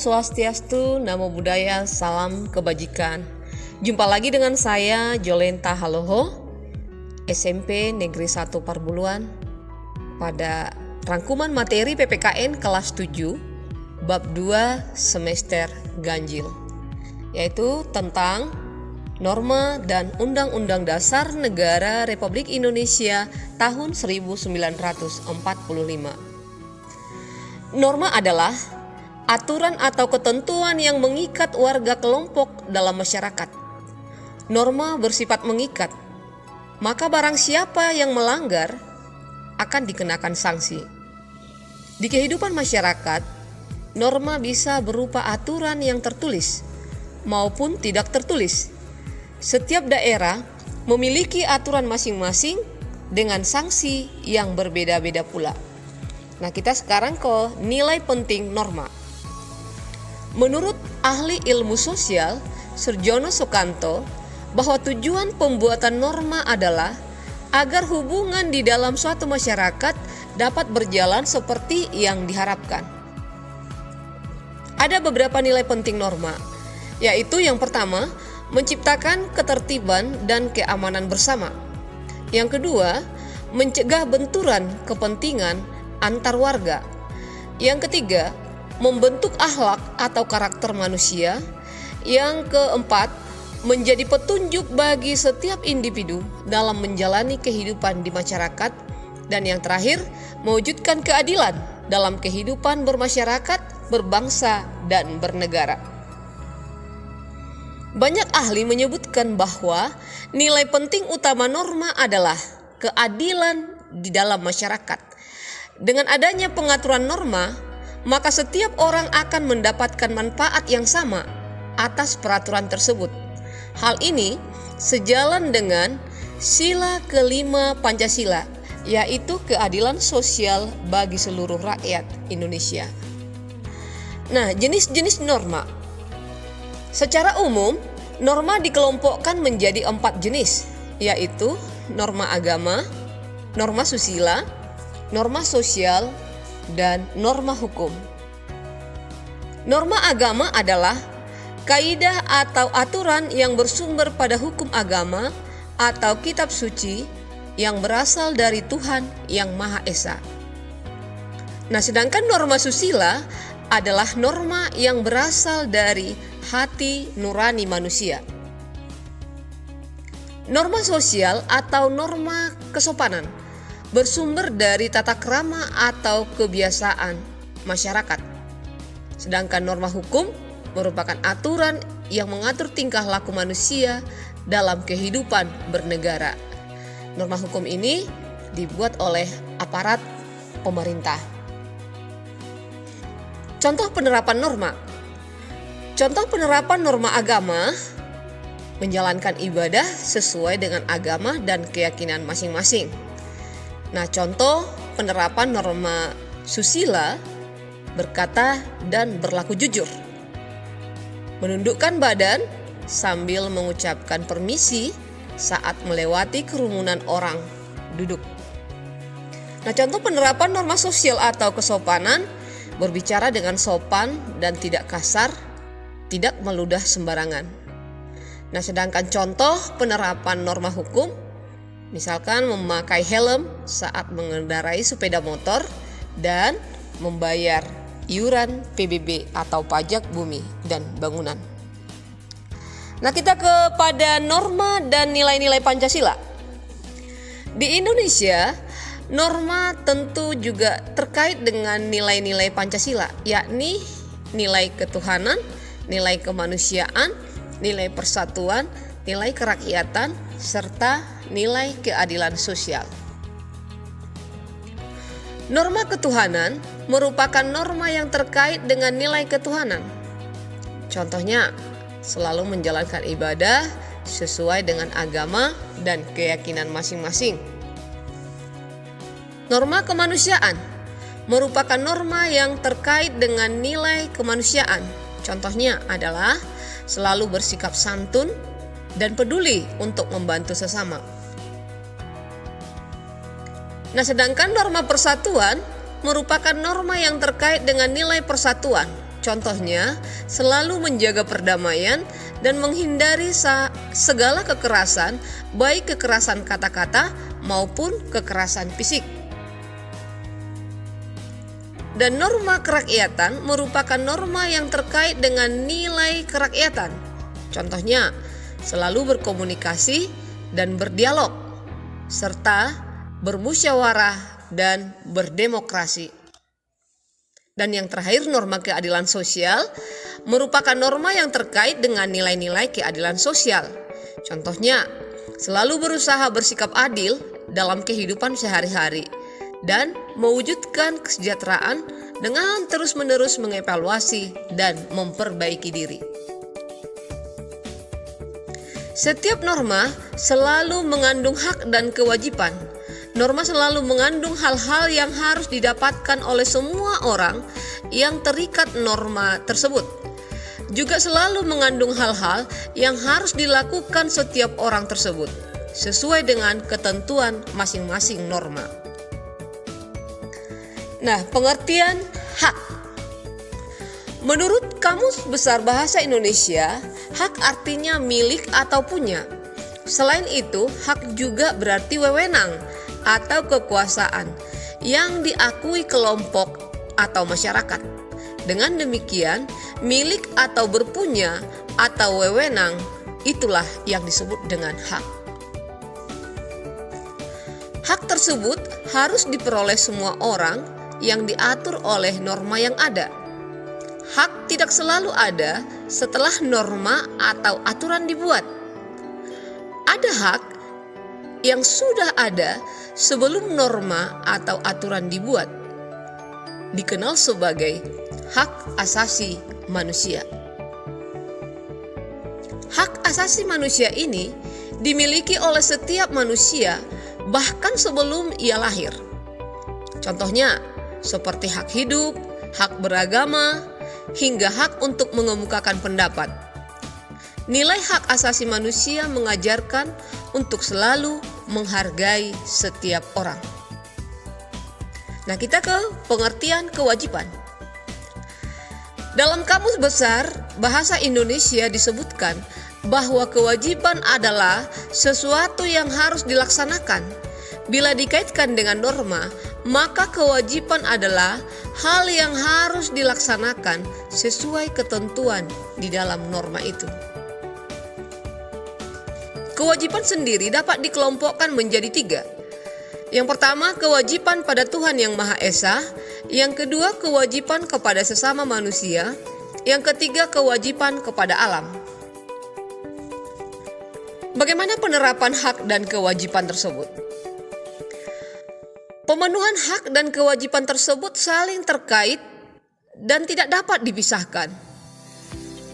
Swastiastu, Namo Buddhaya, salam kebajikan. Jumpa lagi dengan saya Jolenta Haloho, SMP Negeri 1 Parbuluan, pada rangkuman materi PPKN kelas 7, bab 2 semester ganjil, yaitu tentang norma dan Undang-Undang Dasar Negara Republik Indonesia tahun 1945. Norma adalah aturan atau ketentuan yang mengikat warga kelompok dalam masyarakat. Norma bersifat mengikat, maka barang siapa yang melanggar akan dikenakan sanksi. Di kehidupan masyarakat, norma bisa berupa aturan yang tertulis maupun tidak tertulis. Setiap daerah memiliki aturan masing-masing dengan sanksi yang berbeda-beda pula. Nah, kita sekarang ke nilai penting norma. Menurut ahli ilmu sosial Surjono Sukanto, bahwa tujuan pembuatan norma adalah agar hubungan di dalam suatu masyarakat dapat berjalan seperti yang diharapkan. Ada beberapa nilai penting norma, yaitu yang pertama, menciptakan ketertiban dan keamanan bersama. Yang kedua, mencegah benturan kepentingan antar warga. Yang ketiga, membentuk akhlak atau karakter manusia. Yang keempat, menjadi petunjuk bagi setiap individu dalam menjalani kehidupan di masyarakat. Dan yang terakhir, mewujudkan keadilan dalam kehidupan bermasyarakat, berbangsa, dan bernegara. Banyak ahli menyebutkan bahwa nilai penting utama norma adalah keadilan di dalam masyarakat. Dengan adanya pengaturan norma, maka setiap orang akan mendapatkan manfaat yang sama atas peraturan tersebut. Hal ini sejalan dengan sila kelima Pancasila, yaitu keadilan sosial bagi seluruh rakyat Indonesia. Nah, jenis-jenis norma. Secara umum, norma dikelompokkan menjadi 4 jenis, yaitu norma agama, norma susila, norma sosial, dan norma hukum. Norma agama adalah kaidah atau aturan yang bersumber pada hukum agama atau kitab suci yang berasal dari Tuhan yang Maha Esa. Nah, sedangkan norma susila adalah norma yang berasal dari hati nurani manusia. Norma sosial atau norma kesopanan bersumber dari tata krama atau kebiasaan masyarakat. Sedangkan norma hukum merupakan aturan yang mengatur tingkah laku manusia dalam kehidupan bernegara. Norma hukum ini dibuat oleh aparat pemerintah. Contoh penerapan norma. Contoh penerapan norma agama: menjalankan ibadah sesuai dengan agama dan keyakinan masing-masing. Nah, contoh penerapan norma susila: berkata dan berlaku jujur, menundukkan badan sambil mengucapkan permisi saat melewati kerumunan orang duduk. Nah, contoh penerapan norma sosial atau kesopanan: berbicara dengan sopan dan tidak kasar, tidak meludah sembarangan. Nah, sedangkan contoh penerapan norma hukum, misalkan memakai helm saat mengendarai sepeda motor dan membayar iuran PBB atau pajak bumi dan bangunan. Nah, kita kepada norma dan nilai-nilai Pancasila. Di Indonesia, norma tentu juga terkait dengan nilai-nilai Pancasila, yakni nilai ketuhanan, nilai kemanusiaan, nilai persatuan, nilai kerakyatan, serta nilai keadilan sosial. Norma ketuhanan merupakan norma yang terkait dengan nilai ketuhanan. Contohnya, selalu menjalankan ibadah sesuai dengan agama dan keyakinan masing-masing. Norma kemanusiaan merupakan norma yang terkait dengan nilai kemanusiaan. Contohnya adalah selalu bersikap santun dan peduli untuk membantu sesama. Nah, sedangkan norma persatuan merupakan norma yang terkait dengan nilai persatuan. Contohnya, selalu menjaga perdamaian dan menghindari segala kekerasan, baik kekerasan kata-kata maupun kekerasan fisik. Dan norma kerakyatan merupakan norma yang terkait dengan nilai kerakyatan. Contohnya, selalu berkomunikasi dan berdialog, serta bermusyawarah dan berdemokrasi. Dan yang terakhir, norma keadilan sosial merupakan norma yang terkait dengan nilai-nilai keadilan sosial. Contohnya, selalu berusaha bersikap adil dalam kehidupan sehari-hari dan mewujudkan kesejahteraan dengan terus-menerus mengevaluasi dan memperbaiki diri. Setiap norma selalu mengandung hak dan kewajiban. Norma selalu mengandung hal-hal yang harus didapatkan oleh semua orang yang terikat norma tersebut. Juga selalu mengandung hal-hal yang harus dilakukan setiap orang tersebut sesuai dengan ketentuan masing-masing norma. Nah, pengertian hak. Menurut Kamus Besar Bahasa Indonesia, hak artinya milik atau punya. Selain itu, hak juga berarti wewenang atau kekuasaan yang diakui kelompok atau masyarakat. Dengan demikian, milik atau berpunya atau wewenang itulah yang disebut dengan hak. Hak tersebut harus diperoleh semua orang yang diatur oleh norma yang ada. Hak tidak selalu ada setelah norma atau aturan dibuat. Ada hak yang sudah ada sebelum norma atau aturan dibuat, dikenal sebagai hak asasi manusia. Hak asasi manusia ini dimiliki oleh setiap manusia bahkan sebelum ia lahir. Contohnya, seperti hak hidup, hak beragama, hingga hak untuk mengemukakan pendapat. Nilai hak asasi manusia mengajarkan untuk selalu menghargai setiap orang. Nah, kita ke pengertian kewajiban. Dalam Kamus Besar Bahasa Indonesia disebutkan bahwa kewajiban adalah sesuatu yang harus dilaksanakan. Bila dikaitkan dengan norma, maka kewajiban adalah hal yang harus dilaksanakan sesuai ketentuan di dalam norma itu. Kewajiban sendiri dapat dikelompokkan menjadi 3. Yang pertama, kewajiban pada Tuhan Yang Maha Esa. Yang kedua, kewajiban kepada sesama manusia. Yang ketiga, kewajiban kepada alam. Bagaimana penerapan hak dan kewajiban tersebut? Pemenuhan hak dan kewajiban tersebut saling terkait dan tidak dapat dipisahkan.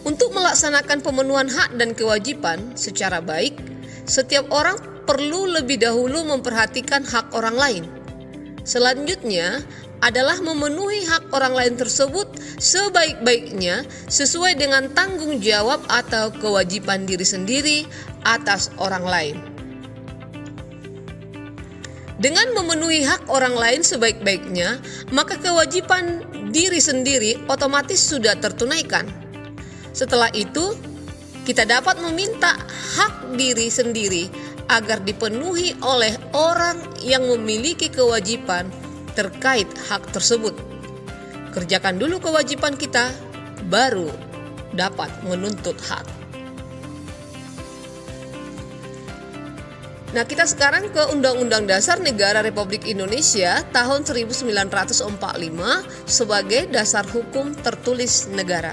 Untuk melaksanakan pemenuhan hak dan kewajiban secara baik, setiap orang perlu lebih dahulu memperhatikan hak orang lain. Selanjutnya adalah memenuhi hak orang lain tersebut sebaik-baiknya sesuai dengan tanggung jawab atau kewajiban diri sendiri atas orang lain. Dengan memenuhi hak orang lain sebaik-baiknya, maka kewajiban diri sendiri otomatis sudah tertunaikan. Setelah itu, kita dapat meminta hak diri sendiri agar dipenuhi oleh orang yang memiliki kewajiban terkait hak tersebut. Kerjakan dulu kewajiban kita, baru dapat menuntut hak. Nah, kita sekarang ke Undang-Undang Dasar Negara Republik Indonesia tahun 1945 sebagai dasar hukum tertulis negara.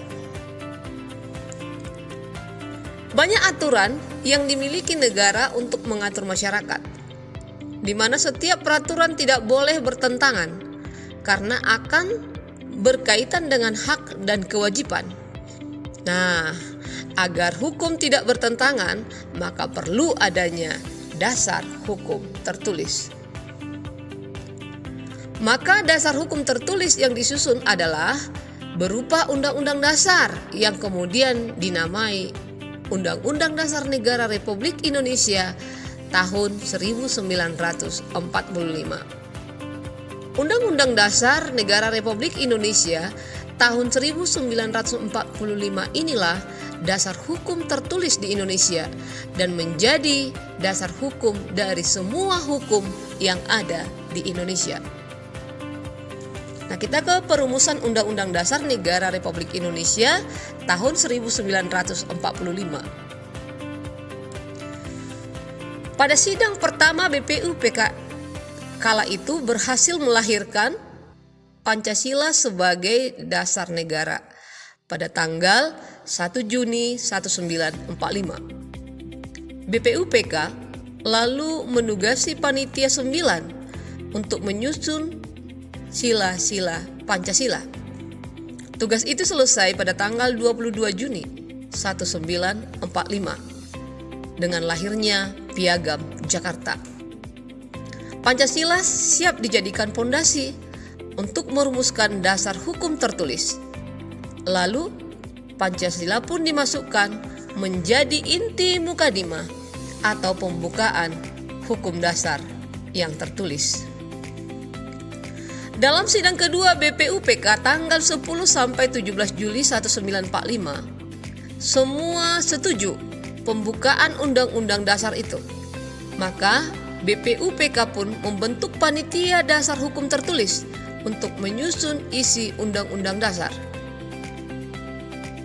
Banyak aturan yang dimiliki negara untuk mengatur masyarakat, di mana setiap peraturan tidak boleh bertentangan karena akan berkaitan dengan hak dan kewajiban. Nah, agar hukum tidak bertentangan, maka perlu adanya dasar hukum tertulis. Maka dasar hukum tertulis yang disusun adalah berupa Undang-Undang Dasar yang kemudian dinamai Undang-Undang Dasar Negara Republik Indonesia tahun 1945. Undang-Undang Dasar Negara Republik Indonesia tahun 1945 inilah dasar hukum tertulis di Indonesia dan menjadi dasar hukum dari semua hukum yang ada di Indonesia. Nah, kita ke perumusan Undang-Undang Dasar Negara Republik Indonesia tahun 1945. Pada sidang pertama BPUPK kala itu berhasil melahirkan Pancasila sebagai dasar negara pada tanggal 1 Juni 1945. BPUPK lalu menugasi Panitia 9 untuk menyusun sila-sila Pancasila. Tugas itu selesai pada tanggal 22 Juni 1945 dengan lahirnya Piagam Jakarta. Pancasila siap dijadikan pondasi untuk merumuskan dasar hukum tertulis. Lalu, Pancasila pun dimasukkan menjadi inti mukadimah atau pembukaan hukum dasar yang tertulis. Dalam sidang kedua BPUPK tanggal 10 sampai 17 Juli 1945, semua setuju pembukaan Undang-Undang Dasar itu. Maka BPUPK pun membentuk Panitia Dasar Hukum Tertulis untuk menyusun isi Undang-Undang Dasar.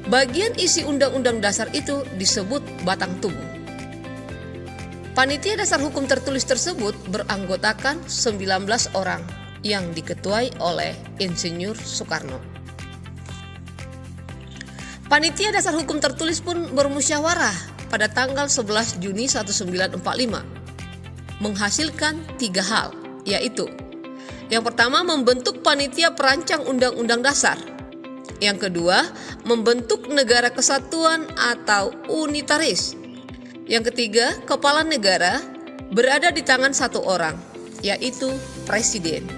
Bagian isi Undang-Undang Dasar itu disebut batang tubuh. Panitia Dasar Hukum Tertulis tersebut beranggotakan 19 orang yang diketuai oleh Insinyur Soekarno. Panitia Dasar Hukum Tertulis pun bermusyawarah pada tanggal 11 Juni 1945. Menghasilkan 3 hal, yaitu yang pertama membentuk panitia perancang Undang-Undang Dasar. Yang kedua, membentuk negara kesatuan atau unitaris. Yang ketiga, kepala negara berada di tangan satu orang, yaitu presiden.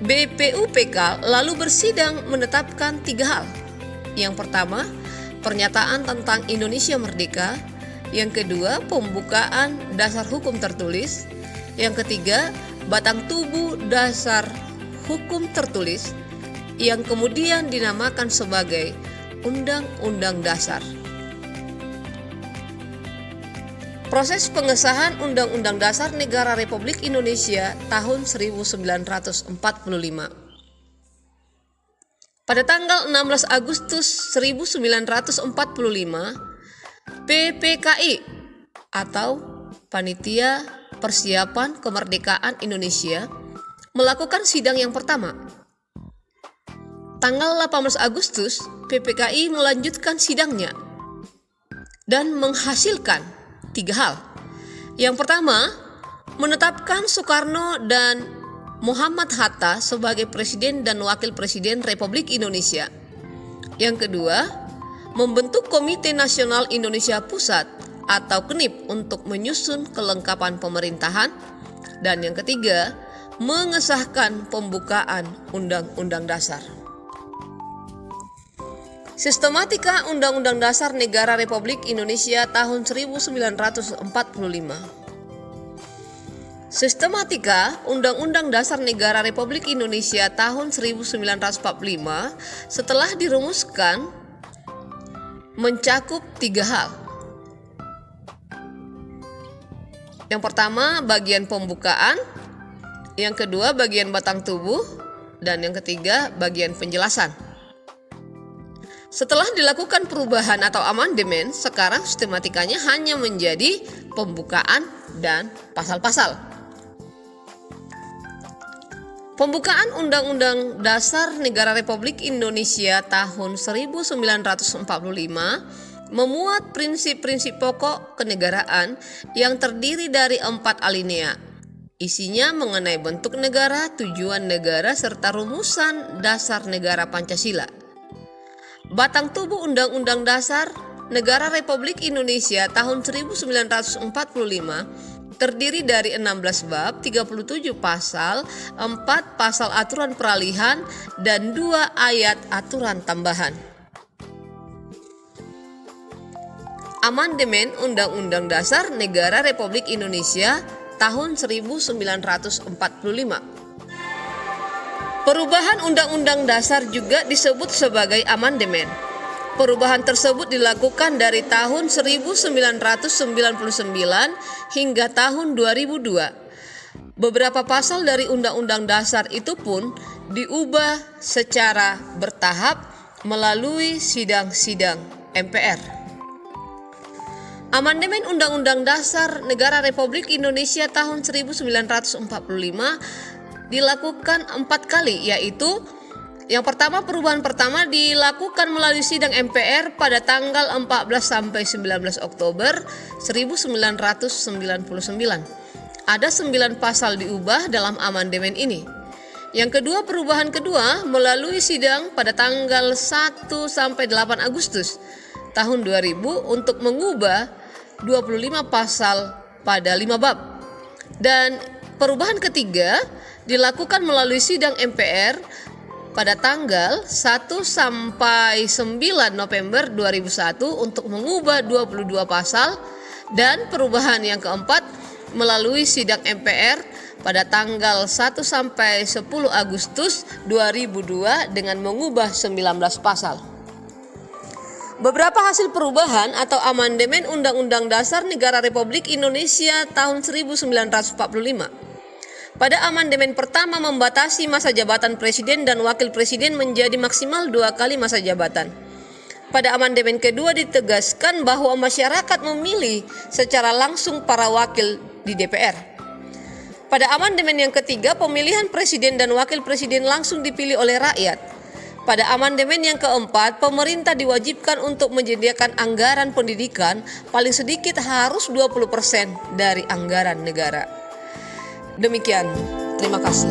BPUPK lalu bersidang menetapkan 3 hal. Yang pertama, pernyataan tentang Indonesia Merdeka. Yang kedua, pembukaan dasar hukum tertulis. Yang ketiga, batang tubuh dasar hukum tertulis yang kemudian dinamakan sebagai Undang-Undang Dasar. Proses pengesahan Undang-Undang Dasar Negara Republik Indonesia tahun 1945. Pada tanggal 16 Agustus 1945, PPKI atau Panitia Persiapan Kemerdekaan Indonesia melakukan sidang yang pertama. Tanggal 18 Agustus, PPKI melanjutkan sidangnya dan menghasilkan 3 hal. Yang pertama, menetapkan Soekarno dan Muhammad Hatta sebagai Presiden dan Wakil Presiden Republik Indonesia. Yang kedua, membentuk Komite Nasional Indonesia Pusat atau KNIP untuk menyusun kelengkapan pemerintahan. Dan yang ketiga, mengesahkan pembukaan Undang-Undang Dasar. Sistematika Undang-Undang Dasar Negara Republik Indonesia tahun 1945. Sistematika Undang-Undang Dasar Negara Republik Indonesia tahun 1945 setelah dirumuskan mencakup 3 hal. Yang pertama, bagian pembukaan. Yang kedua, bagian batang tubuh. Dan yang ketiga, bagian penjelasan. Setelah dilakukan perubahan atau amandemen, sekarang sistematikanya hanya menjadi pembukaan dan pasal-pasal. Pembukaan Undang-Undang Dasar Negara Republik Indonesia tahun 1945 memuat prinsip-prinsip pokok kenegaraan yang terdiri dari 4 alinea. Isinya mengenai bentuk negara, tujuan negara, serta rumusan dasar negara Pancasila. Batang tubuh Undang-Undang Dasar Negara Republik Indonesia tahun 1945 terdiri dari 16 bab, 37 pasal, 4 pasal aturan peralihan, dan 2 ayat aturan tambahan. Amandemen Undang-Undang Dasar Negara Republik Indonesia tahun 1945. Perubahan Undang-Undang Dasar juga disebut sebagai amandemen. Perubahan tersebut dilakukan dari tahun 1999 hingga tahun 2002. Beberapa pasal dari Undang-Undang Dasar itu pun diubah secara bertahap melalui sidang-sidang MPR. Amandemen Undang-Undang Dasar Negara Republik Indonesia tahun 1945 dilakukan 4 kali, yaitu yang pertama, perubahan pertama dilakukan melalui sidang MPR pada tanggal 14 sampai 19 Oktober 1999. Ada 9 pasal diubah dalam amandemen ini. Yang kedua, perubahan kedua melalui sidang pada tanggal 1 sampai 8 Agustus tahun 2000 untuk mengubah 25 pasal pada 5 bab. Dan perubahan ketiga dilakukan melalui sidang MPR pada tanggal 1 sampai 9 November 2001 untuk mengubah 22 pasal, dan perubahan yang keempat melalui sidang MPR pada tanggal 1 sampai 10 Agustus 2002 dengan mengubah 19 pasal. Beberapa hasil perubahan atau amandemen Undang-Undang Dasar Negara Republik Indonesia tahun 1945. Pada amandemen pertama membatasi masa jabatan presiden dan wakil presiden menjadi maksimal 2 kali masa jabatan. Pada amandemen kedua ditegaskan bahwa masyarakat memilih secara langsung para wakil di DPR. Pada amandemen yang ketiga, pemilihan presiden dan wakil presiden langsung dipilih oleh rakyat. Pada amandemen yang keempat, pemerintah diwajibkan untuk menyediakan anggaran pendidikan paling sedikit harus 20% dari anggaran negara. Demikian, terima kasih.